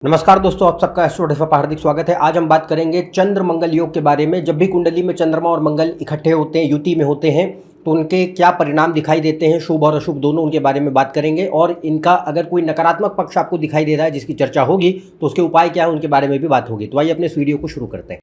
नमस्कार दोस्तों, आप सबका एस्ट्रोडेफा पर हार्दिक स्वागत है। आज हम बात करेंगे चंद्र मंगल योग के बारे में। जब भी कुंडली में चंद्रमा और मंगल इकट्ठे होते हैं, युति में होते हैं, तो उनके क्या परिणाम दिखाई देते हैं, शुभ और अशुभ दोनों, उनके बारे में बात करेंगे। और इनका अगर कोई नकारात्मक पक्ष आपको दिखाई दे रहा है जिसकी चर्चा होगी, तो उसके उपाय क्या है, उनके बारे में भी बात होगी। तो आइए अपने इस वीडियो को शुरू करते हैं।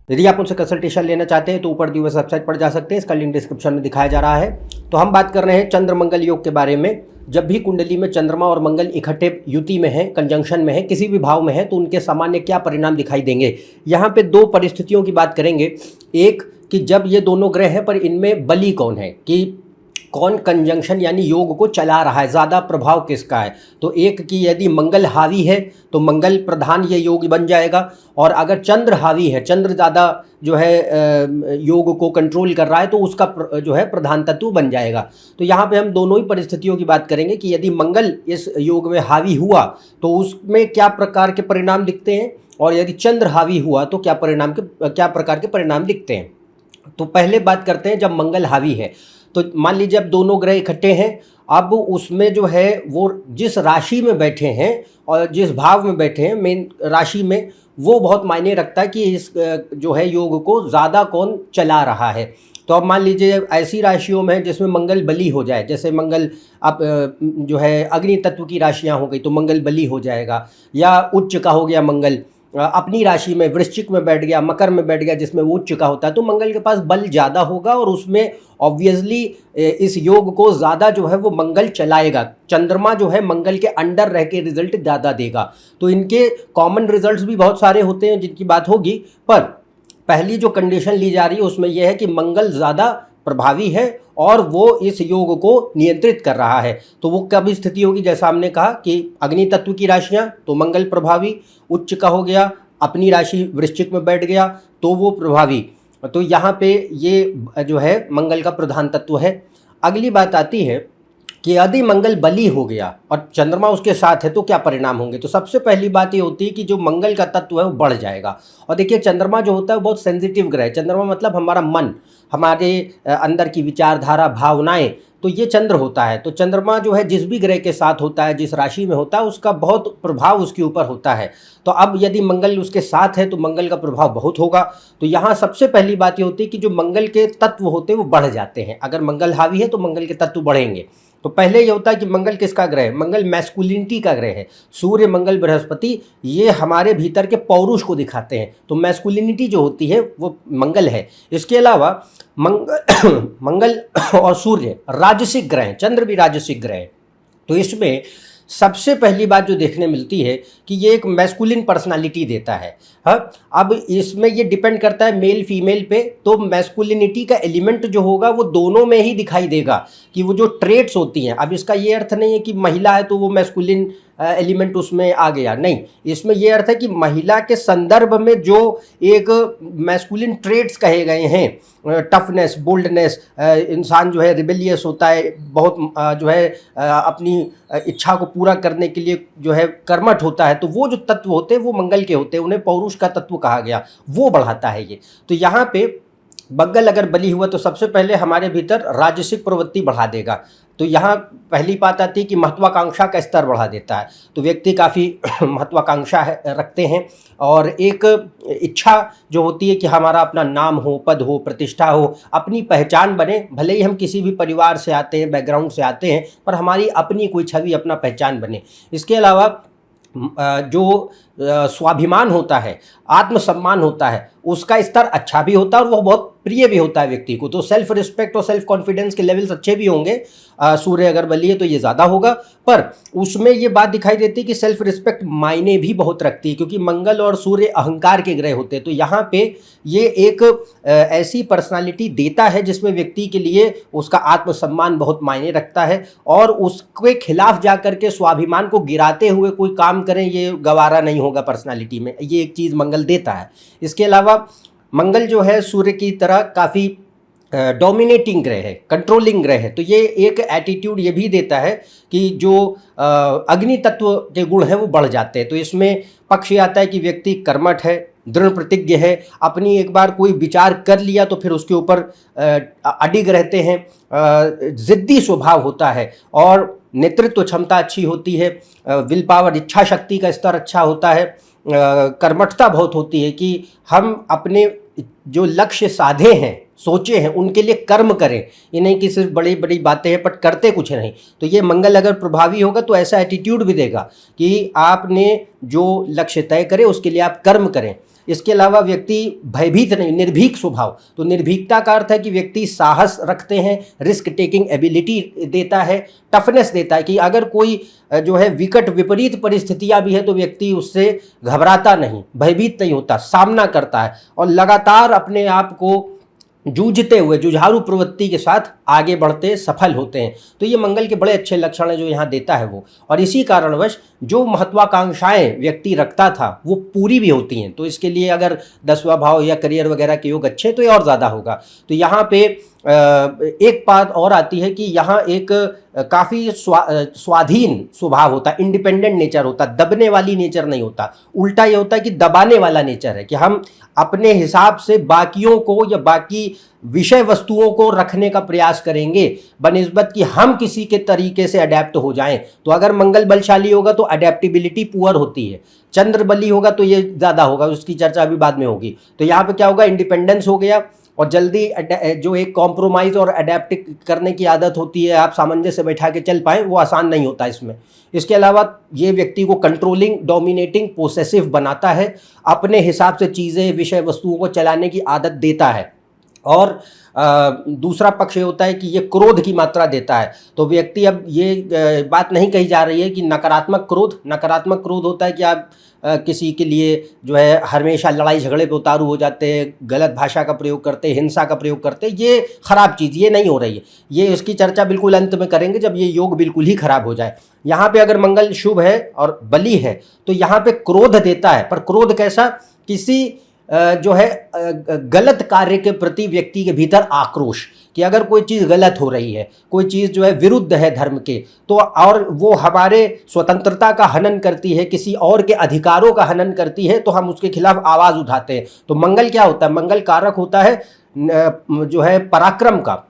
यदि आप उनसे कंसल्टेशन लेना चाहते हैं तो ऊपर दी हुई वेबसाइट पर जा सकते हैं, इसका लिंक डिस्क्रिप्शन में दिखाया जा रहा है। तो हम बात कर रहे हैं चंद्र मंगल योग के बारे में। जब भी कुंडली में चंद्रमा और मंगल इकट्ठे युति में है, कंजंक्शन में है, किसी भी भाव में है, तो उनके सामान्य क्या परिणाम दिखाई देंगे। यहाँ पे दो परिस्थितियों की बात करेंगे। एक कि जब ये दोनों ग्रह हैं, पर इनमें बली कौन है, कि कौन कंजंक्शन यानी योग को चला रहा है, ज़्यादा प्रभाव किसका है। तो एक कि यदि मंगल हावी है तो मंगल प्रधान ये योग बन जाएगा, और अगर चंद्र हावी है, चंद्र ज़्यादा जो है योग को कंट्रोल कर रहा है, तो उसका जो है प्रधान तत्व बन जाएगा। तो यहाँ पे हम दोनों ही परिस्थितियों की बात करेंगे कि यदि मंगल इस योग में हावी हुआ तो उसमें क्या प्रकार के परिणाम दिखते हैं, और यदि चंद्र हावी हुआ तो क्या प्रकार के परिणाम दिखते हैं। तो पहले बात करते हैं जब मंगल हावी है। तो मान लीजिए अब दोनों ग्रह इकट्ठे हैं, अब उसमें जो है वो जिस राशि में बैठे हैं और जिस भाव में बैठे हैं, मेन राशि में, वो बहुत मायने रखता है कि इस जो है योग को ज़्यादा कौन चला रहा है। तो अब मान लीजिए ऐसी राशियों में जिसमें मंगल बली हो जाए, जैसे मंगल अब जो है अग्नि तत्व की राशियाँ हो गई तो मंगल बली हो जाएगा, या उच्च का हो गया मंगल, अपनी राशि में वृश्चिक में बैठ गया, मकर में बैठ गया जिसमें वो उच्च का होता है, तो मंगल के पास बल ज़्यादा होगा और उसमें ऑब्वियसली इस योग को ज़्यादा जो है वो मंगल चलाएगा। चंद्रमा जो है मंगल के अंडर रह के रिजल्ट ज़्यादा देगा। तो इनके कॉमन रिजल्ट्स भी बहुत सारे होते हैं जिनकी बात होगी, पर पहली जो कंडीशन ली जा रही है उसमें यह है कि मंगल ज़्यादा प्रभावी है और वो इस योग को नियंत्रित कर रहा है। तो वो कब स्थिति होगी, जैसा हमने कहा कि अग्नि तत्व की राशियां तो मंगल प्रभावी, उच्च का हो गया, अपनी राशि वृश्चिक में बैठ गया तो वो प्रभावी। तो यहाँ पे ये जो है मंगल का प्रधान तत्व है। अगली बात आती है कि यदि मंगल बली हो गया और चंद्रमा उसके साथ है तो क्या परिणाम होंगे। तो सबसे पहली बात ये होती है कि जो मंगल का तत्व है वो बढ़ जाएगा। और देखिए चंद्रमा जो होता है वो बहुत सेंसिटिव ग्रह है। चंद्रमा मतलब हमारा मन, हमारे अंदर की विचारधारा, भावनाएं, तो ये चंद्र होता है। तो चंद्रमा जो है जिस भी ग्रह के साथ होता है, जिस राशि में होता है, उसका बहुत प्रभाव उसके ऊपर होता है। तो अब यदि मंगल उसके साथ है तो मंगल का प्रभाव बहुत होगा। तो यहाँ सबसे पहली बात ये होती है कि जो मंगल के तत्व होते हैं वो बढ़ जाते हैं। अगर मंगल हावी है तो मंगल के तत्व बढ़ेंगे। तो पहले ये होता है कि मंगल किसका ग्रह है, मंगल मैस्कुलिनिटी का ग्रह है। सूर्य, मंगल, बृहस्पति ये हमारे भीतर के पौरुष को दिखाते हैं। तो मैस्कुलिनिटी जो होती है वो मंगल है। इसके अलावा मंगल और सूर्य राजसिक ग्रह हैं, चंद्र भी राजसिक ग्रह है। तो इसमें सबसे पहली बात जो देखने मिलती है कि ये एक मैस्कुलिन पर्सनालिटी देता है। हाँ, अब इसमें ये डिपेंड करता है मेल फीमेल पे। तो मैस्कुलिनिटी का एलिमेंट जो होगा वो दोनों में ही दिखाई देगा, कि वो जो ट्रेट्स होती हैं। अब इसका ये अर्थ नहीं है कि महिला है तो वो मैस्कुलिन एलिमेंट उसमें आ गया, नहीं। इसमें यह अर्थ है कि महिला के संदर्भ में जो एक मैस्कुलिन ट्रेट्स कहे गए हैं, टफनेस, बोल्डनेस, इंसान जो है रिबेलियस होता है, बहुत जो है अपनी इच्छा को पूरा करने के लिए जो है कर्मठ होता है, तो वो जो तत्व होते हैं वो मंगल के होते हैं, उन्हें पौरुष का तत्व कहा गया, वो बढ़ाता है ये। तो यहाँ पे मंगल अगर बली हुआ तो सबसे पहले हमारे भीतर राजसिक प्रवृत्ति बढ़ा देगा। तो यहाँ पहली बात आती है कि महत्वाकांक्षा का स्तर बढ़ा देता है। तो व्यक्ति काफ़ी महत्वाकांक्षा रखते हैं, और एक इच्छा जो होती है कि हमारा अपना नाम हो, पद हो, प्रतिष्ठा हो, अपनी पहचान बने। भले ही हम किसी भी परिवार से आते हैं, बैकग्राउंड से आते हैं, पर हमारी अपनी कोई छवि, अपना पहचान बने। इसके अलावा जो स्वाभिमान होता है, आत्मसम्मान होता है, उसका स्तर अच्छा भी होता है और वो बहुत प्रिय भी होता है व्यक्ति को। तो सेल्फ रिस्पेक्ट और सेल्फ कॉन्फिडेंस के लेवल्स अच्छे भी होंगे। सूर्य अगर बली है तो ये ज़्यादा होगा, पर उसमें ये बात दिखाई देती है कि सेल्फ रिस्पेक्ट मायने भी बहुत रखती है, क्योंकि मंगल और सूर्य अहंकार के ग्रह होते हैं। तो यहाँ पे ये एक ऐसी पर्सनालिटी देता है जिसमें व्यक्ति के लिए उसका आत्मसम्मान बहुत मायने रखता है, और उसके खिलाफ जा कर के स्वाभिमान को गिराते हुए कोई काम करें ये गवारा नहीं होगा पर्सनालिटी में। ये एक चीज़ मंगल देता है। इसके अलावा मंगल जो है सूर्य की तरह काफ़ी डोमिनेटिंग ग्रह है, कंट्रोलिंग ग्रह है। तो ये एक एटीट्यूड ये भी देता है कि जो अग्नि तत्व के गुण हैं वो बढ़ जाते हैं। तो इसमें पक्ष ये आता है कि व्यक्ति कर्मठ है, दृढ़ प्रतिज्ञ है, अपनी एक बार कोई विचार कर लिया तो फिर उसके ऊपर अडिग रहते हैं, ज़िद्दी स्वभाव होता है, और नेतृत्व क्षमता अच्छी होती है, विल पावर इच्छा शक्ति का स्तर अच्छा होता है, कर्मठता बहुत होती है कि हम अपने जो लक्ष्य साधे हैं, सोचे हैं, उनके लिए कर्म करें। ये नहीं कि सिर्फ बड़ी बड़ी बातें हैं बट करते कुछ नहीं। तो ये मंगल अगर प्रभावी होगा तो ऐसा एटीट्यूड भी देगा कि आपने जो लक्ष्य तय करे उसके लिए आप कर्म करें। इसके अलावा व्यक्ति भयभीत नहीं, निर्भीक स्वभाव। तो निर्भीकता का अर्थ है कि व्यक्ति साहस रखते हैं, रिस्क टेकिंग एबिलिटी देता है, टफनेस देता है कि अगर कोई जो है विकट विपरीत परिस्थितियां भी है तो व्यक्ति उससे घबराता नहीं, भयभीत नहीं होता, सामना करता है और लगातार अपने आप को जूझते हुए जुझारू प्रवृत्ति के साथ आगे बढ़ते सफल होते हैं। तो ये मंगल के बड़े अच्छे लक्षण हैं जो यहाँ देता है वो, और इसी कारणवश जो महत्वाकांक्षाएं व्यक्ति रखता था वो पूरी भी होती हैं। तो इसके लिए अगर 10वां भाव या करियर वगैरह के योग अच्छे तो ये और ज़्यादा होगा। तो यहाँ पे एक बात और आती है कि यहाँ एक काफ़ी स्वाधीन स्वभाव होता है, इंडिपेंडेंट नेचर होता है, दबने वाली नेचर नहीं होता। उल्टा ये होता है कि दबाने वाला नेचर है कि हम अपने हिसाब से बाकियों को या बाकी विषय वस्तुओं को रखने का प्रयास करेंगे बनिस्बत कि हम किसी के तरीके से अडेप्ट हो जाएं। तो अगर मंगल बलशाली होगा तो अडेप्टिबिलिटी पुअर होती है, चंद्र बली होगा तो ये ज़्यादा होगा, उसकी चर्चा अभी बाद में होगी। तो यहाँ पे क्या होगा, इंडिपेंडेंस हो गया और जल्दी जो एक कॉम्प्रोमाइज़ और अडेप्ट करने की आदत होती है, आप सामंजस्य बैठा के चल पाएँ, वो आसान नहीं होता इसमें। इसके अलावा ये व्यक्ति को कंट्रोलिंग, डोमिनेटिंग, पोसेसिव बनाता है, अपने हिसाब से चीज़ें, विषय वस्तुओं को चलाने की आदत देता है। और दूसरा पक्ष ये होता है कि ये क्रोध की मात्रा देता है। तो व्यक्ति, अब ये बात नहीं कही जा रही है कि नकारात्मक क्रोध होता है कि आप किसी के लिए जो है हमेशा लड़ाई झगड़े पे उतारू हो जाते हैं, गलत भाषा का प्रयोग करते हैं, हिंसा का प्रयोग करते हैं। ये खराब चीज़, ये नहीं हो रही है। ये इसकी चर्चा बिल्कुल अंत में करेंगे जब ये योग बिल्कुल ही खराब हो जाए। यहाँ पे अगर मंगल शुभ है और बली है तो यहाँ पे क्रोध देता है, पर क्रोध कैसा, किसी जो है गलत कार्य के प्रति व्यक्ति के भीतर आक्रोश कि अगर कोई चीज़ गलत हो रही है, कोई चीज़ जो है विरुद्ध है धर्म के, तो और वो हमारे स्वतंत्रता का हनन करती है, किसी और के अधिकारों का हनन करती है, तो हम उसके खिलाफ आवाज़ उठाते हैं। तो मंगल क्या होता है, मंगल कारक होता है जो है पराक्रम का।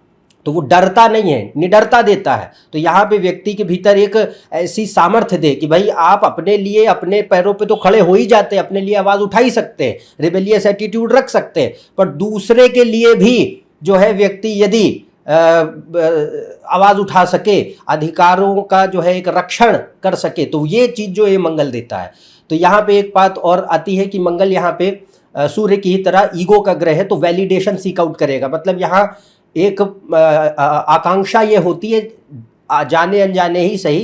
तो वो डरता नहीं है, निडरता देता है। तो यहाँ पे व्यक्ति के भीतर एक ऐसी सामर्थ्य दे कि भाई आप अपने लिए, अपने पैरों पे तो खड़े हो ही जाते हैं, अपने लिए आवाज़ उठा ही सकते हैं, रिबेलियस एटीट्यूड रख सकते हैं, पर दूसरे के लिए भी जो है व्यक्ति यदि आवाज़ उठा सके, अधिकारों का जो है एक रक्षण कर सके, तो ये चीज़ जो ये मंगल देता है। तो यहाँ पे एक बात और आती है कि मंगल यहाँ पे सूर्य की ही तरह ईगो का ग्रह है, तो वैलिडेशन सीक आउट करेगा। मतलब यहाँ एक आकांक्षा ये होती है, जाने अनजाने ही सही,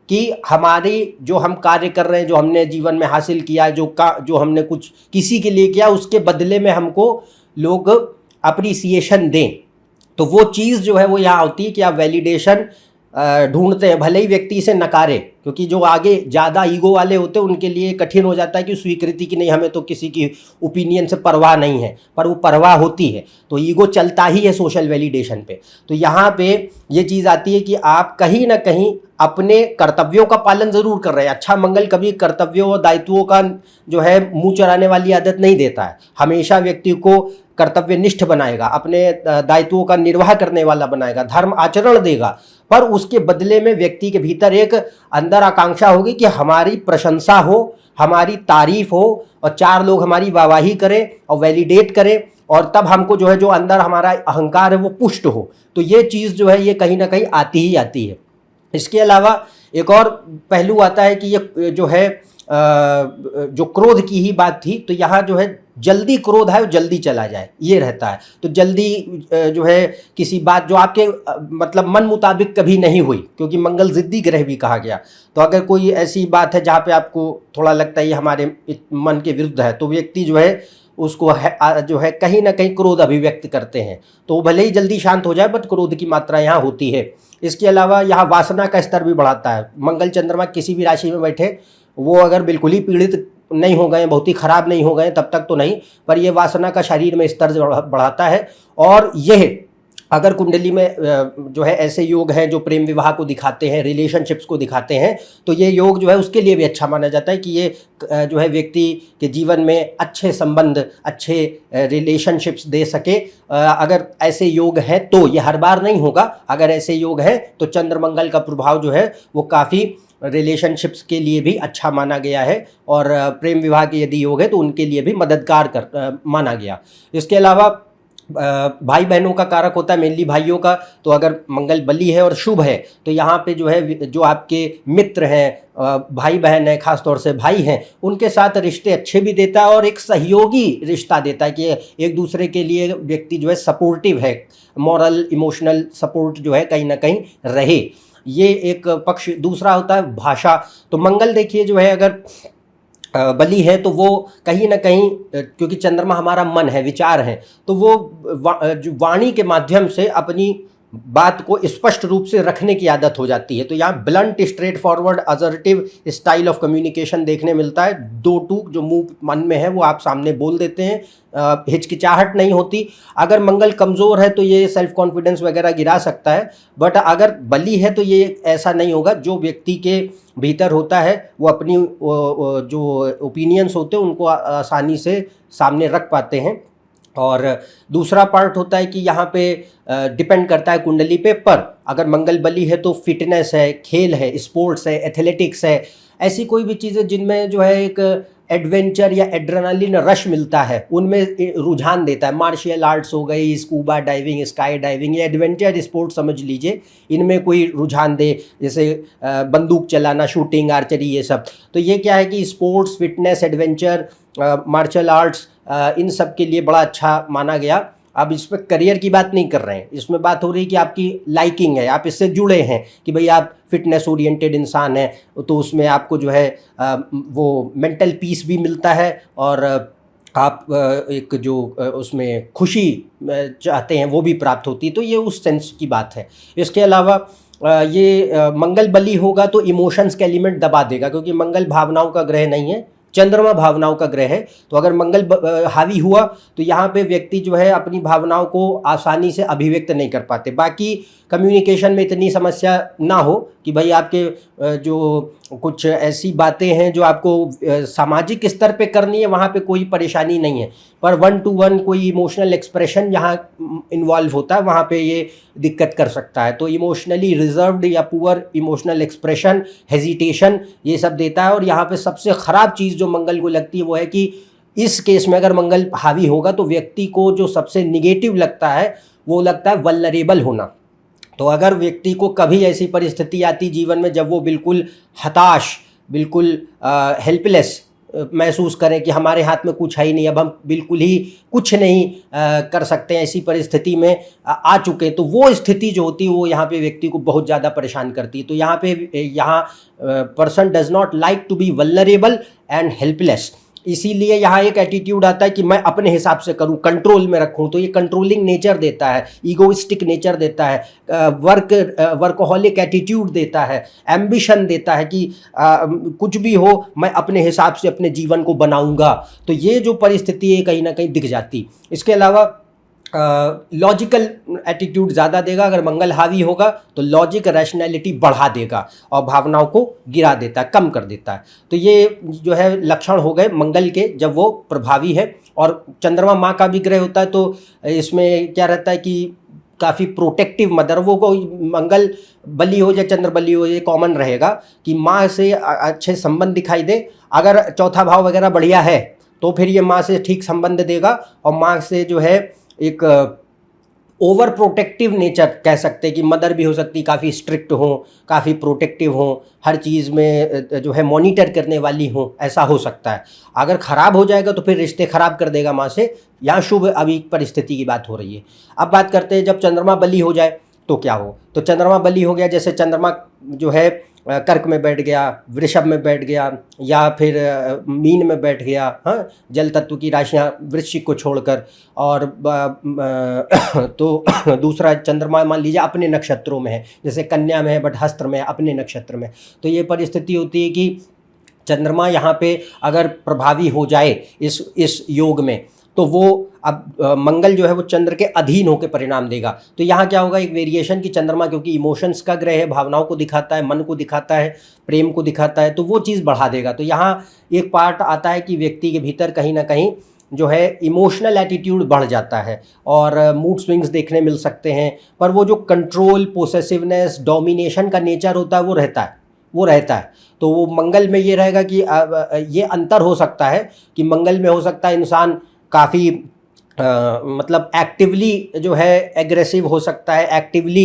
कि हमारी जो हम कार्य कर रहे हैं, जो हमने जीवन में हासिल किया, जो हमने कुछ किसी के लिए किया, उसके बदले में हमको लोग अप्रिसिएशन दें। तो वो चीज़ जो है वो यहाँ होती है कि आप वैलिडेशन ढूंढते हैं, भले ही व्यक्ति इसे नकारे, क्योंकि जो आगे ज़्यादा ईगो वाले होते हैं उनके लिए कठिन हो जाता है कि स्वीकृति की नहीं, हमें तो किसी की ओपिनियन से परवाह नहीं है, पर वो परवाह होती है। तो ईगो चलता ही है सोशल वैलिडेशन पे। तो यहाँ पे ये चीज़ आती है कि आप कहीं ना कहीं अपने कर्तव्यों का पालन ज़रूर कर रहे हैं। अच्छा मंगल कभी कर्तव्यों और दायित्वों का जो है मुँह चढ़ाने वाली आदत नहीं देता है, हमेशा व्यक्ति को कर्तव्यनिष्ठ बनाएगा, अपने दायित्वों का निर्वाह करने वाला बनाएगा, धर्म आचरण देगा, पर उसके बदले में व्यक्ति के भीतर एक अंदर आकांक्षा होगी कि हमारी प्रशंसा हो, हमारी तारीफ हो और 4 लोग हमारी वाहवाही करें और वैलिडेट करें, और तब हमको जो है जो अंदर हमारा अहंकार है वो पुष्ट हो। तो ये चीज़ जो है ये कहीं ना कहीं आती ही आती है। इसके अलावा एक और पहलू आता है कि ये जो है जो क्रोध की ही बात थी, तो यहाँ जो है जल्दी क्रोध है वो जल्दी चला जाए, ये रहता है। तो जल्दी जो है किसी बात जो आपके मतलब मन मुताबिक कभी नहीं हुई, क्योंकि मंगल जिद्दी ग्रह भी कहा गया, तो अगर कोई ऐसी बात है जहाँ पे आपको थोड़ा लगता है ये हमारे मन के विरुद्ध है, तो व्यक्ति जो है उसको जो है कहीं ना कहीं क्रोध अभिव्यक्त करते हैं। तो भले ही जल्दी शांत हो जाए बट क्रोध की मात्रा यहाँ होती है। इसके अलावा यहाँ वासना का स्तर भी बढ़ाता है। मंगल चंद्रमा किसी भी राशि में बैठे, वो अगर बिल्कुल ही पीड़ित नहीं हो गए, बहुत ही खराब नहीं हो गए, तब तक तो नहीं, पर ये वासना का शरीर में स्तर बढ़ाता है। और यह अगर कुंडली में जो है ऐसे योग हैं जो प्रेम विवाह को दिखाते हैं, रिलेशनशिप्स को दिखाते हैं, तो ये योग जो है उसके लिए भी अच्छा माना जाता है कि ये जो है व्यक्ति के जीवन में अच्छे संबंध, अच्छे रिलेशनशिप्स दे सके। अगर ऐसे योग हैं तो, ये हर बार नहीं होगा, अगर ऐसे योग हैं तो चंद्रमंगल का प्रभाव जो है वो काफ़ी रिलेशनशिप्स के लिए भी अच्छा माना गया है, और प्रेम विवाह के यदि योग है तो उनके लिए भी मददगार माना गया। इसके अलावा भाई बहनों का कारक होता है, मेनली भाइयों का, तो अगर मंगल बली है और शुभ है तो यहाँ पे जो है जो आपके मित्र हैं, भाई बहन है, खास तौर से भाई हैं, उनके साथ रिश्ते अच्छे भी देता है और एक सहयोगी रिश्ता देता है कि एक दूसरे के लिए व्यक्ति जो है सपोर्टिव है, मॉरल इमोशनल सपोर्ट जो है कहीं ना कहीं रहे, ये एक पक्ष। दूसरा होता है भाषा। तो मंगल देखिए जो है अगर बली है तो वो कहीं ना कहीं, क्योंकि चंद्रमा हमारा मन है, विचार हैं, तो वो जो वाणी के माध्यम से अपनी बात को स्पष्ट रूप से रखने की आदत हो जाती है। तो यहाँ blunt, straight forward, assertive style of communication देखने मिलता है। दो टूक जो मुंह मन में है वो आप सामने बोल देते हैं, हिचकिचाहट नहीं होती। अगर मंगल कमज़ोर है तो ये सेल्फ कॉन्फिडेंस वगैरह गिरा सकता है, बट अगर बली है तो ये ऐसा नहीं होगा। जो व्यक्ति के भीतर होता है वो अपनी जो ओपिनियंस होते हैं उनको आसानी से सामने रख पाते हैं। और दूसरा पार्ट होता है कि यहाँ पे डिपेंड करता है कुंडली पे, पर अगर मंगल बली है तो फिटनेस है, खेल है, स्पोर्ट्स है, एथलेटिक्स है, ऐसी कोई भी चीज़ें जिनमें जो है एक एडवेंचर या एड्रेनालिन रश मिलता है उनमें रुझान देता है। मार्शियल आर्ट्स हो गई, स्कूबा डाइविंग, स्काई डाइविंग, या एडवेंचर स्पोर्ट्स समझ लीजिए, इनमें कोई रुझान दे, जैसे बंदूक चलाना, शूटिंग, आर्चरी, ये सब। तो ये क्या है कि sports, fitness, adventure, martial arts, इन सब के लिए बड़ा अच्छा माना गया। अब इसमें करियर की बात नहीं कर रहे हैं, इसमें बात हो रही है कि आपकी लाइकिंग है, आप इससे जुड़े हैं कि भाई आप फिटनेस ओरिएंटेड इंसान हैं, तो उसमें आपको जो है वो मेंटल पीस भी मिलता है, और आप एक जो उसमें खुशी चाहते हैं वो भी प्राप्त होती है। तो ये उस सेंस की बात है। इसके अलावा ये मंगल बली होगा तो इमोशंस का एलिमेंट दबा देगा, क्योंकि मंगल भावनाओं का ग्रह नहीं है, चंद्रमा भावनाओं का ग्रह है। तो अगर मंगल हावी हुआ तो यहाँ पे व्यक्ति जो है अपनी भावनाओं को आसानी से अभिव्यक्त नहीं कर पाते। बाकी कम्युनिकेशन में इतनी समस्या ना हो कि भाई आपके जो कुछ ऐसी बातें हैं जो आपको सामाजिक स्तर पे करनी है, वहाँ पे कोई परेशानी नहीं है, पर 1 to 1 कोई इमोशनल एक्सप्रेशन जहाँ इन्वॉल्व होता है वहाँ पे ये दिक्कत कर सकता है। तो इमोशनली रिजर्व्ड या पुअर इमोशनल एक्सप्रेशन, हेजिटेशन, ये सब देता है। और यहाँ पे सबसे ख़राब चीज़ जो मंगल को लगती है वो है कि इस केस में अगर मंगल हावी होगा तो व्यक्ति को जो सबसे निगेटिव लगता है वो लगता है वल्नरेबल होना। तो अगर व्यक्ति को कभी ऐसी परिस्थिति आती जीवन में जब वो बिल्कुल हताश, बिल्कुल हेल्पलेस महसूस करें कि हमारे हाथ में कुछ है ही नहीं, अब हम बिल्कुल ही कुछ नहीं कर सकते हैं, ऐसी परिस्थिति में आ चुके हैं, तो वो स्थिति जो होती है वो यहाँ पे व्यक्ति को बहुत ज़्यादा परेशान करती है। तो यहाँ person does not like to be vulnerable and helpless. इसीलिए यहाँ एक एटीट्यूड आता है कि मैं अपने हिसाब से करूँ, कंट्रोल में रखूँ। तो ये कंट्रोलिंग नेचर देता है, ईगोइस्टिक नेचर देता है, वर्कहोलिक एटीट्यूड देता है, एम्बिशन देता है कि कुछ भी हो मैं अपने हिसाब से अपने जीवन को बनाऊँगा। तो ये जो परिस्थिति है कहीं ना कहीं दिख जाती। इसके अलावा लॉजिकल एटीट्यूड ज़्यादा देगा। अगर मंगल हावी होगा तो लॉजिक, रैशनैलिटी बढ़ा देगा और भावनाओं को गिरा देता है, कम कर देता है। तो ये जो है लक्षण हो गए मंगल के जब वो प्रभावी है। और चंद्रमा माँ का भी ग्रह होता है, तो इसमें क्या रहता है कि काफ़ी प्रोटेक्टिव मदर, वो को मंगल बली हो या चंद्र बली हो, ये कॉमन रहेगा कि माँ से अच्छे संबंध दिखाई दे। अगर चौथा भाव वगैरह बढ़िया है तो फिर ये माँ से ठीक संबंध देगा, और माँ से जो है एक ओवर प्रोटेक्टिव नेचर कह सकते हैं कि मदर भी हो सकती, काफ़ी स्ट्रिक्ट हो, काफ़ी प्रोटेक्टिव हो, हर चीज़ में जो है मॉनिटर करने वाली हो, ऐसा हो सकता है। अगर ख़राब हो जाएगा तो फिर रिश्ते ख़राब कर देगा माँ से। यहाँ शुभ अभी परिस्थिति की बात हो रही है। अब बात करते हैं जब चंद्रमा बली हो जाए तो क्या हो। तो चंद्रमा बली हो गया, जैसे चंद्रमा जो है कर्क में बैठ गया, वृषभ में बैठ गया, या फिर मीन में बैठ गया, हाँ, जल तत्व की राशियाँ वृश्चिक को छोड़कर, और तो दूसरा चंद्रमा मान लीजिए अपने नक्षत्रों में है, जैसे कन्या में है बट हस्त्र में है, अपने नक्षत्र में। तो ये परिस्थिति होती है कि चंद्रमा यहाँ पे अगर प्रभावी हो जाए इस योग में, तो वो अब मंगल जो है वो चंद्र के अधीन होकर परिणाम देगा। तो यहाँ क्या होगा, एक वेरिएशन की चंद्रमा क्योंकि इमोशंस का ग्रह है, भावनाओं को दिखाता है, मन को दिखाता है, प्रेम को दिखाता है, तो वो चीज़ बढ़ा देगा। तो यहाँ एक पार्ट आता है कि व्यक्ति के भीतर कहीं ना कहीं जो है इमोशनल एटीट्यूड बढ़ जाता है और मूड स्विंग्स देखने मिल सकते हैं। पर वो जो कंट्रोल, पोसेसिवनेस, डोमिनेशन का नेचर होता है वो रहता है। तो वो मंगल में ये रहेगा कि ये अंतर हो सकता है कि मंगल में हो सकता है इंसान काफ़ी मतलब एक्टिवली जो है एग्रेसिव हो सकता है, एक्टिवली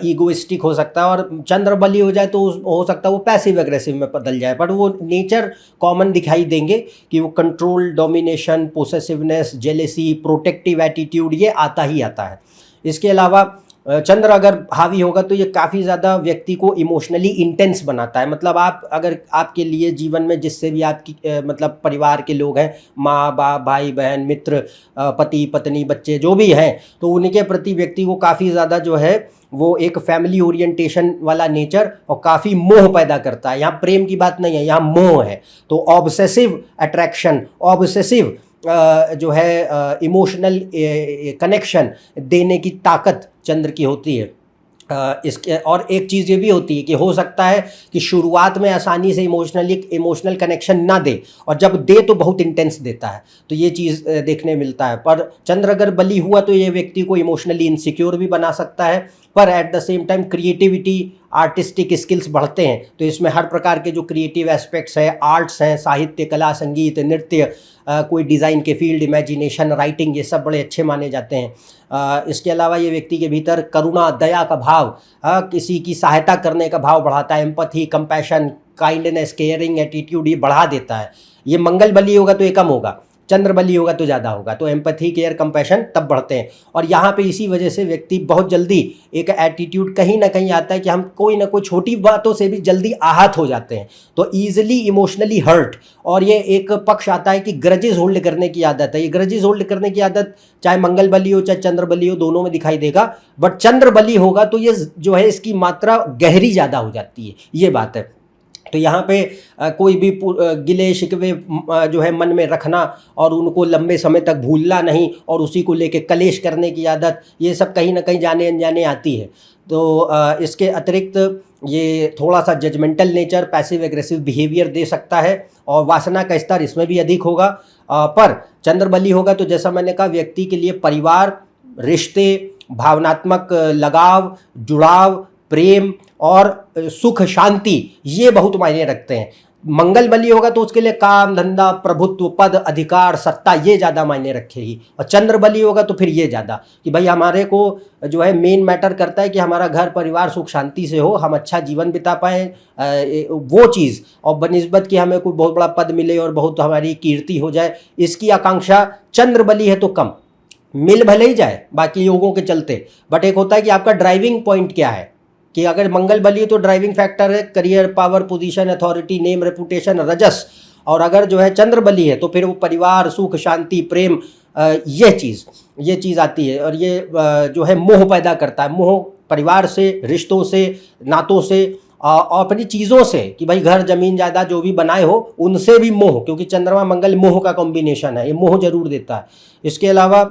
ईगोइस्टिक हो सकता है, और चंद्र बली हो जाए तो हो सकता है वो पैसिव एग्रेसिव में बदल जाए। बट वो नेचर कॉमन दिखाई देंगे कि वो control, domination, possessiveness, jealousy, protective attitude ये आता ही आता है। इसके अलावा चंद्र अगर हावी होगा तो ये काफ़ी ज़्यादा व्यक्ति को इमोशनली इंटेंस बनाता है। मतलब आप अगर आपके लिए जीवन में जिससे भी आपकी मतलब परिवार के लोग हैं, माँ बाप, भाई बहन, मित्र, पति पत्नी, बच्चे जो भी हैं, तो उनके प्रति व्यक्ति को काफ़ी ज़्यादा जो है वो एक फैमिली ओरिएंटेशन वाला नेचर और काफ़ी मोह पैदा करता है। यहाँ प्रेम की बात नहीं है, यहाँ मोह है। तो ऑब्सेसिव अट्रैक्शन, ऑब्सेसिव जो है इमोशनल कनेक्शन देने की ताकत चंद्र की होती है। इसके और एक चीज़ ये भी होती है कि हो सकता है कि शुरुआत में आसानी से इमोशनल कनेक्शन ना दे, और जब दे तो बहुत इंटेंस देता है। तो ये चीज़ देखने मिलता है। पर चंद्र अगर बली हुआ तो ये व्यक्ति को इमोशनली इनसिक्योर भी बना सकता है, पर at the same time creativity, artistic skills बढ़ते हैं। तो इसमें हर प्रकार के जो क्रिएटिव एस्पेक्ट्स हैं, आर्ट्स हैं, साहित्य, कला, संगीत, नृत्य, कोई डिज़ाइन के फील्ड, इमेजिनेशन, राइटिंग, ये सब बड़े अच्छे माने जाते हैं। इसके अलावा ये व्यक्ति के भीतर करुणा, दया का भाव, किसी की सहायता करने का भाव बढ़ाता है। Empathy, compassion, kindness, caring attitude ये बढ़ा देता है। ये मंगल बली होगा तो ये कम होगा, चंद्र बली होगा तो ज़्यादा होगा। तो एम्पैथी, केयर, कंपैशन तब बढ़ते हैं। और यहाँ पे इसी वजह से व्यक्ति बहुत जल्दी एक एटीट्यूड कहीं ना कहीं आता है कि हम कोई ना कोई छोटी बातों से भी जल्दी आहत हो जाते हैं, तो ईजिली इमोशनली हर्ट। और ये एक पक्ष आता है कि ग्रजेस होल्ड करने की आदत है। ये ग्रजेस होल्ड करने की आदत चाहे मंगल बली हो चाहे चंद्र बली हो, दोनों में दिखाई देगा। बट चंद्र बली होगा तो ये जो है इसकी मात्रा गहरी ज़्यादा हो जाती है, ये बात है। तो यहाँ पे कोई भी गिले शिकवे जो है मन में रखना और उनको लंबे समय तक भूलना नहीं, और उसी को लेके कलेश करने की आदत, ये सब कहीं ना कहीं जाने अनजाने आती है। तो इसके अतिरिक्त ये थोड़ा सा judgemental nature, passive aggressive behaviour दे सकता है, और वासना का स्तर इसमें भी अधिक होगा। पर चंद्र बली होगा तो जैसा मैंने कहा, व्यक्ति के लिए परिवार, रिश्ते, भावनात्मक लगाव, जुड़ाव, प्रेम और सुख, शांति ये बहुत मायने रखते हैं। मंगल बली होगा तो उसके लिए काम, धंधा, प्रभुत्व, पद, अधिकार, सत्ता ये ज़्यादा मायने रखेगी। और चंद्र बली होगा तो फिर ये ज़्यादा कि भाई हमारे को जो है मेन मैटर करता है कि हमारा घर परिवार सुख शांति से हो, हम अच्छा जीवन बिता पाएँ, वो चीज़। और बनिस्बत कि हमें कोई बहुत बड़ा पद मिले और बहुत हमारी कीर्ति हो जाए, इसकी आकांक्षा चंद्र बली है तो कम। मिल भले ही जाए बाकी योगों के चलते, बट एक होता है कि आपका ड्राइविंग पॉइंट क्या है, कि अगर मंगल बली है तो ड्राइविंग फैक्टर है career, power, position, authority, name, reputation, रजस। और अगर जो है चंद्र बली है तो फिर वो परिवार, सुख, शांति, प्रेम, ये चीज़ आती है। और ये जो है मोह पैदा करता है। मोह परिवार से, रिश्तों से, नातों से और अपनी चीज़ों से, कि भाई घर, ज़मीन, जायदाद जो भी बनाए हो उनसे भी मोह, क्योंकि चंद्रमा मंगल मोह का कॉम्बिनेशन है, ये मोह जरूर देता है। इसके अलावा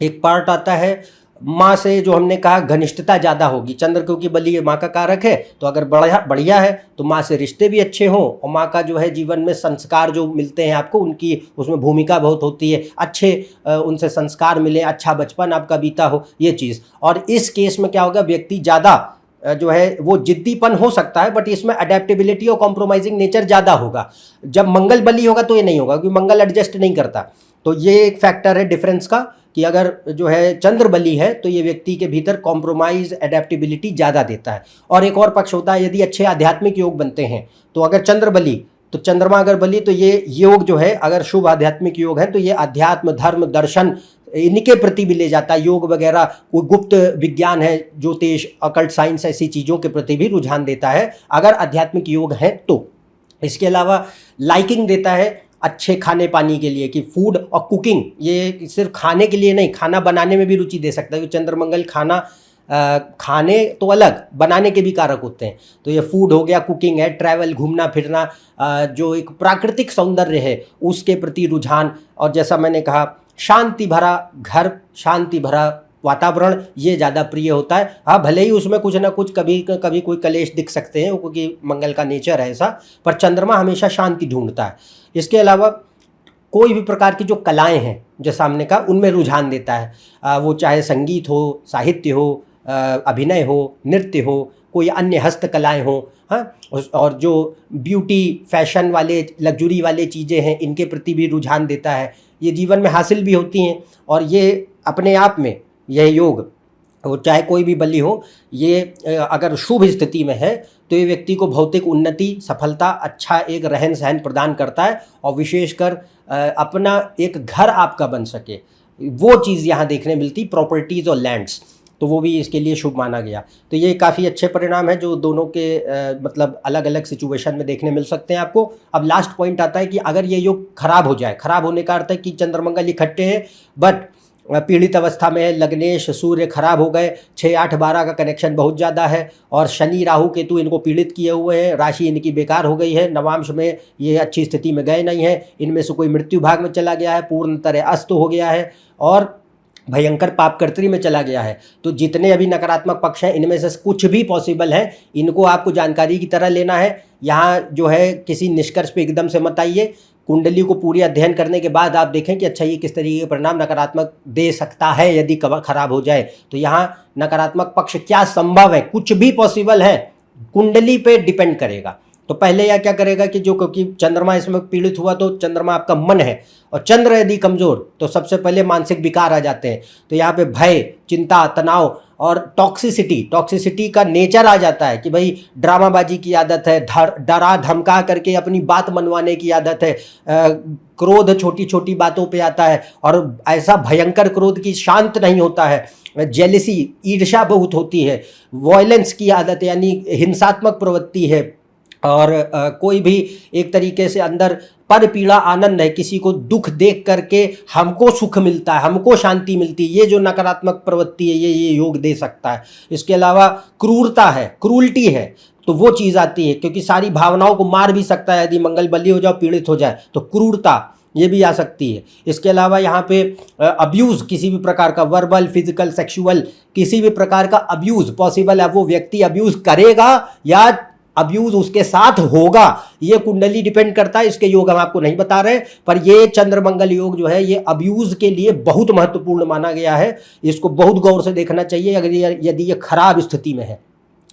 एक पार्ट आता है माँ से, जो हमने कहा घनिष्ठता ज़्यादा होगी। चंद्र क्योंकि बली माँ का कारक है, तो अगर बढ़िया है तो माँ से रिश्ते भी अच्छे हों, और माँ का जो है जीवन में संस्कार जो मिलते हैं आपको, उनकी उसमें भूमिका बहुत होती है। अच्छे उनसे संस्कार मिले, अच्छा बचपन आपका बीता हो, ये चीज़। और इस केस में क्या होगा, व्यक्ति ज़्यादा जो है वो जिद्दीपन हो सकता है, बट इसमें अडेप्टेबिलिटी और कॉम्प्रोमाइजिंग नेचर ज़्यादा होगा। जब मंगल बली होगा तो ये नहीं होगा, क्योंकि मंगल एडजस्ट नहीं करता। तो ये एक फैक्टर है डिफरेंस का, कि अगर जो है चंद्र बली है तो ये व्यक्ति के भीतर कॉम्प्रोमाइज़, एडेप्टेबिलिटी ज़्यादा देता है। और एक और पक्ष होता है, यदि अच्छे आध्यात्मिक योग बनते हैं तो अगर चंद्र बली, तो चंद्रमा अगर बली तो ये योग जो है, अगर शुभ आध्यात्मिक योग है तो ये अध्यात्म, धर्म, दर्शन इनके प्रति भी ले जाता है। योग वगैरह, कोई गुप्त विज्ञान है, ज्योतिष, अकल्ट साइंस, ऐसी चीज़ों के प्रति भी रुझान देता है अगर आध्यात्मिक योग है तो। इसके अलावा लाइकिंग देता है अच्छे खाने पानी के लिए, कि फूड और कुकिंग, ये सिर्फ खाने के लिए नहीं, खाना बनाने में भी रुचि दे सकता है। चंद्र मंगल खाने तो अलग, बनाने के भी कारक होते हैं। तो ये फूड हो गया, कुकिंग है, ट्रैवल, घूमना फिरना, जो एक प्राकृतिक सौंदर्य है उसके प्रति रुझान। और जैसा मैंने कहा शांति भरा घर, शांति भरा वातावरण ये ज़्यादा प्रिय होता है। हाँ, भले ही उसमें कुछ ना कुछ कभी कभी कोई कलेश दिख सकते हैं क्योंकि मंगल का नेचर है ऐसा, पर चंद्रमा हमेशा शांति ढूंढता है। इसके अलावा कोई भी प्रकार की जो कलाएं हैं जो सामने का, उनमें रुझान देता है। वो चाहे संगीत हो, साहित्य हो, अभिनय हो, नृत्य हो, कोई अन्य हस्तकलाएं हो, हाँ, और जो ब्यूटी, फैशन वाले, लग्जरी वाले चीज़ें हैं, इनके प्रति भी रुझान देता है। ये जीवन में हासिल भी होती हैं और ये अपने आप में यह योग, वो चाहे कोई भी बलि हो, ये अगर शुभ स्थिति में है तो ये व्यक्ति को भौतिक उन्नति, सफलता, अच्छा एक रहन सहन प्रदान करता है और विशेषकर अपना एक घर आपका बन सके वो चीज़ यहाँ देखने मिलती, प्रॉपर्टीज़ और लैंड्स, तो वो भी इसके लिए शुभ माना गया। तो ये काफ़ी अच्छे परिणाम है जो दोनों के मतलब अलग अलग सिचुएशन में देखने मिल सकते हैं आपको। अब लास्ट पॉइंट आता है कि अगर ये योग खराब हो जाए, खराब होने का अर्थ है कि चंद्रमंगल इकट्ठे हैं बट पीड़ित अवस्था में है, लग्नेश सूर्य खराब हो गए, 6, 8, 12 का कनेक्शन बहुत ज़्यादा है और शनि राहु केतु इनको पीड़ित किए हुए हैं, राशि इनकी बेकार हो गई है, नवांश में ये अच्छी स्थिति में गए नहीं हैं, इनमें से कोई मृत्यु भाग में चला गया है, पूर्ण तरह अस्त हो गया है और भयंकर पापकर्त्री में चला गया है। तो जितने अभी नकारात्मक पक्ष हैं इनमें से कुछ भी पॉसिबल है, इनको आपको जानकारी की तरह लेना है। यहाँ जो है किसी निष्कर्ष पे एकदम से मत आइए, कुंडली को पूरी अध्ययन करने के बाद आप देखें कि अच्छा ये किस तरीके के परिणाम नकारात्मक दे सकता है यदि खराब हो जाए। तो यहाँ नकारात्मक पक्ष क्या संभव है, कुछ भी पॉसिबल है, कुंडली पे डिपेंड करेगा। तो पहले यह क्या करेगा कि जो, क्योंकि चंद्रमा इसमें पीड़ित हुआ तो चंद्रमा आपका मन है और चंद्र यदि कमज़ोर तो सबसे पहले मानसिक विकार आ जाते हैं। तो यहाँ पे भय, चिंता, तनाव और टॉक्सिसिटी का नेचर आ जाता है कि भाई ड्रामाबाजी की आदत है, डरा धमका करके अपनी बात मनवाने की आदत है, क्रोध छोटी छोटी बातों पे आता है और ऐसा भयंकर क्रोध कि शांत नहीं होता है, जेलसी, ईर्ष्या बहुत होती है, वॉयलेंस की आदत यानी हिंसात्मक प्रवृत्ति है और कोई भी एक तरीके से अंदर पर पीड़ा आनंद है, किसी को दुख देख करके हमको सुख मिलता है, हमको शांति मिलती है, ये जो नकारात्मक प्रवृत्ति है ये योग दे सकता है। इसके अलावा क्रूरता है, क्रूरल्टी है, तो वो चीज़ आती है क्योंकि सारी भावनाओं को मार भी सकता है, यदि मंगल बली हो जाए, पीड़ित हो जाए तो क्रूरता ये भी आ सकती है। इसके अलावा यहाँ पे अब्यूज़, किसी भी प्रकार का वर्बल, फिजिकल, सेक्सुअल, किसी भी प्रकार का अब्यूज़ पॉसिबल है। वो व्यक्ति अब्यूज़ करेगा या अब्यूज उसके साथ होगा, ये कुंडली डिपेंड करता है। इसके योग हम आपको नहीं बता रहे, पर ये चंद्रमंगल योग जो है ये अब्यूज के लिए बहुत महत्वपूर्ण माना गया है। इसको बहुत गौर से देखना चाहिए अगर यदि ये खराब स्थिति में है।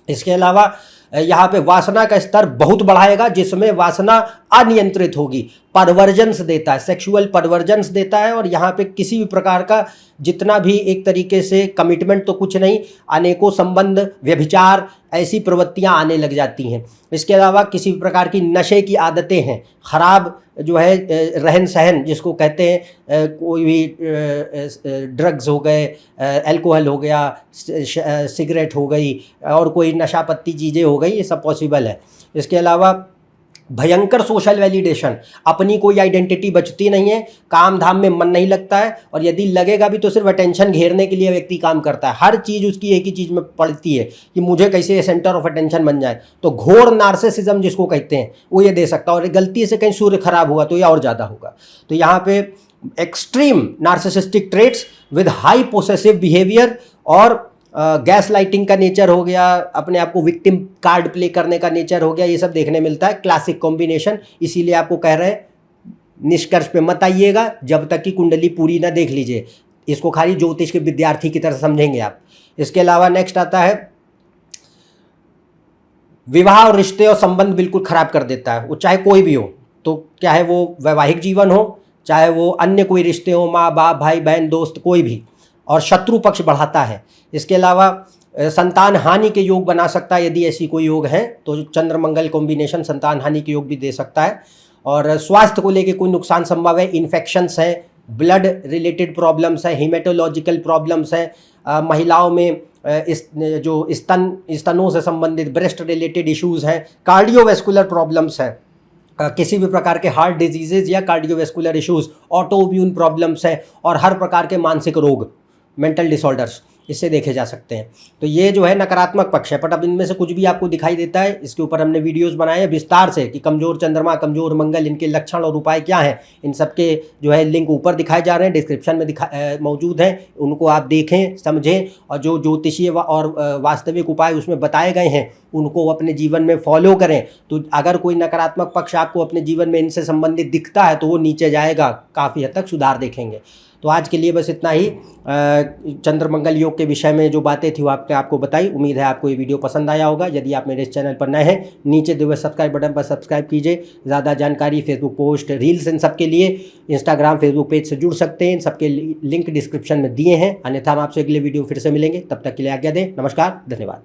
इसके अलावा यहाँ पे वासना का स्तर बहुत बढ़ाएगा, जिसमें वासना अनियंत्रित होगी, परवर्जन्स देता है, सेक्सुअल परवर्जन्स देता है और यहाँ पे किसी भी प्रकार का जितना भी एक तरीके से कमिटमेंट तो कुछ नहीं, अनेकों संबंध, व्यभिचार, ऐसी प्रवृत्तियाँ आने लग जाती हैं। इसके अलावा किसी भी प्रकार की नशे की आदतें हैं, खराब जो है रहन सहन जिसको कहते हैं, कोई भी ड्रग्स हो गए, अल्कोहल हो गया, सिगरेट हो गई और कोई नशा पत्ती चीज़ें हो गई, ये सब पॉसिबल है। इसके अलावा भयंकर सोशल वैलिडेशन, अपनी कोई आइडेंटिटी बचती नहीं है, काम धाम में मन नहीं लगता है और यदि लगेगा भी तो सिर्फ अटेंशन घेरने के लिए व्यक्ति काम करता है। हर चीज़ उसकी एक ही चीज़ में पड़ती है कि मुझे कैसे सेंटर ऑफ अटेंशन बन जाए। तो घोर नार्सिसिज्म जिसको कहते हैं वो ये दे सकता है और गलती से कहीं सूर्य खराब हुआ तो ये और ज़्यादा होगा। तो यहाँ पे extreme narcissistic traits with high possessive behaviour और गैस लाइटिंग का नेचर हो गया, अपने आप को विक्टिम कार्ड प्ले करने का नेचर हो गया, ये सब देखने मिलता है। क्लासिक कॉम्बिनेशन, इसीलिए आपको कह रहे हैं निष्कर्ष पे मत आइएगा जब तक कि कुंडली पूरी ना देख लीजिए। इसको खाली ज्योतिष के विद्यार्थी की तरह समझेंगे आप। इसके अलावा नेक्स्ट आता है विवाह और रिश्ते और संबंध बिल्कुल खराब कर देता है, वो चाहे कोई भी हो, तो चाहे वो वैवाहिक जीवन हो, चाहे वो अन्य कोई रिश्ते हो, माँ बाप, भाई बहन, दोस्त, कोई भी, और शत्रु पक्ष बढ़ाता है। इसके अलावा संतान हानि के योग बना सकता है, यदि ऐसी कोई योग है तो चंद्रमंगल कॉम्बिनेशन संतान हानि के योग भी दे सकता है। और स्वास्थ्य को लेके कोई नुकसान संभव है, इन्फेक्शंस हैं, ब्लड रिलेटेड प्रॉब्लम्स हैं, हीमेटोलॉजिकल प्रॉब्लम्स हैं, महिलाओं में जो स्तनों से संबंधित ब्रेस्ट रिलेटेड इश्यूज़ हैं, कार्डियोवैस्कुलर प्रॉब्लम्स हैं, किसी भी प्रकार के हार्ट डिजीजेज या cardiovascular issues, auto immune problems हैं और हर प्रकार के मानसिक रोग, मेंटल डिसऑर्डर्स, इससे देखे जा सकते हैं। तो ये जो है नकारात्मक पक्ष है, बट अब इनमें से कुछ भी आपको दिखाई देता है, इसके ऊपर हमने वीडियोस बनाए हैं विस्तार से कि कमज़ोर चंद्रमा, कमज़ोर मंगल, इनके लक्षण और उपाय क्या हैं। इन सब के जो है लिंक ऊपर दिखाए जा रहे हैं, डिस्क्रिप्शन में मौजूद हैं, उनको आप देखें, समझें, और जो ज्योतिषीय और वास्तविक उपाय उसमें बताए गए हैं उनको अपने जीवन में फॉलो करें। तो अगर कोई नकारात्मक पक्ष आपको अपने जीवन में इनसे संबंधित दिखता है तो वो नीचे जाएगा, काफ़ी हद तक सुधार देखेंगे। तो आज के लिए बस इतना ही। चंद्र मंगल योग के विषय में जो बातें थी वो आपको बताई। उम्मीद है आपको ये वीडियो पसंद आया होगा। यदि आप मेरे इस चैनल पर नए हैं, नीचे दिए हुए सब्सक्राइब बटन पर सब्सक्राइब कीजिए। ज़्यादा जानकारी, फेसबुक पोस्ट, रील्स, इन सब के लिए इंस्टाग्राम, फेसबुक पेज से जुड़ सकते हैं। इन सबके लिंक डिस्क्रिप्शन में दिए हैं। अन्यथा हम आपसे अगले वीडियो फिर से मिलेंगे, तब तक के लिए आज्ञा दें। नमस्कार, धन्यवाद।